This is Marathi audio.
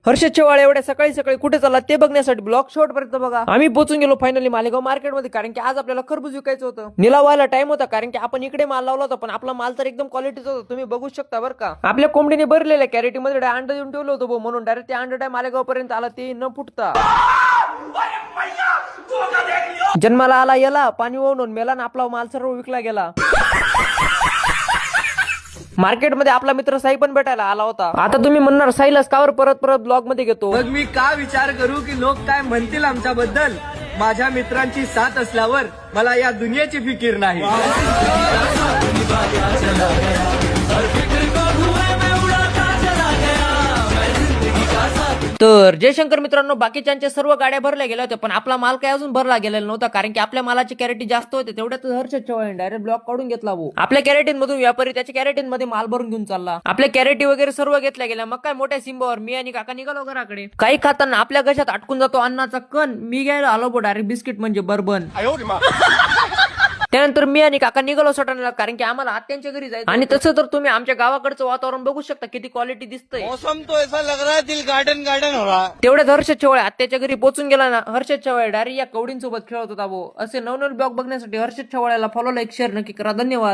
हर्षद शेवाळे एवढ्या सकाळी सकाळी कुठे चालला ते बघण्यासाठी ब्लॉग शॉर्ट पर्यंत बघा. आम्ही पोहोचून गेलो फायनली मालेगाव मार्केटमध्ये, कारण की आज आपल्याला खरबूज विकायचं होतं. निलाव व्हायला टाइम होता, कारण की आपण इकडे माल लावला होता, पण आपला माल तर एकदम क्वालिटीचा होता. तुम्ही बघू शकता बरं का. आपल्या कोंबडीने भरलेल्या कॅरेटीमध्ये अंड देऊन ठेवलं होतं म्हणून डायरेक्ट ते अंड मालेगाव पर्यंत आला, ते न फुटता. जन्माला आला याला पाणी वाहून मेला ना आपला माल सर्व विकला गेला. मार्केटमध्ये आपला मित्र साई पण भेटायला आला होता. आता तुम्ही म्हणणार साईलाच कावर परत परत ब्लॉग मध्ये घेतो. मग मी का विचार करू की लोक काय म्हणतील आमच्याबद्दल. माझ्या मित्रांची साथ असल्यावर मला या दुनियेची फिकीर नाही. तर जयशंकर मित्रांनो, बाकीच्यांच्या सर्व गाड्या भरल्या गेल्या होत्या, पण आपला माल काय अजून भरला गेलेला नव्हता, कारण की आपल्या मालाची कॅरेटी जास्त होते. तेवढ्यात हर्षद शेवाळे डायरेक्ट ब्लॉक काढून घेतला. आपल्या कॅरेटीन मधून व्यापारी त्याच्या कॅरेटीन मध्ये माल भरून घेऊन चालला. आपल्या कॅरेटी वगैरे सर्व घेतल्या गेल्या. मग काय मोठ्या सिंबावर मी आणि काका निघालो घराकडे. काही खाताना आपल्या घशात अटकून जातो अन्नाचा कण. मी घ्यायला आलो डायरेक्ट बिस्किट म्हणजे बर्बन. त्यानंतर मी आणि काका निघालो सटाण्याला, कारण की आम्हाला आत्यांच्या घरी जायचं. आणि तसं तर तुम्ही आमच्या गावाकडचं वातावरण बघू शकता, किती क्वालिटी दिसतंय. मौसम तो ऐसा लग रहा है दिल गार्डन गार्डन हो रहा. तेवढ्यात हर्षद शेवाळे आत्याच्या घरी पोहोचून गेला ना. हर्षद शेवाळे डायरेक्ट या कवडींसोबत खेळत होता. असे नवनवीन ब्लॉग बघण्यासाठी हर्षद शेवाळ्याला फॉलो, लाईक, शेअर नक्की करा. धन्यवाद.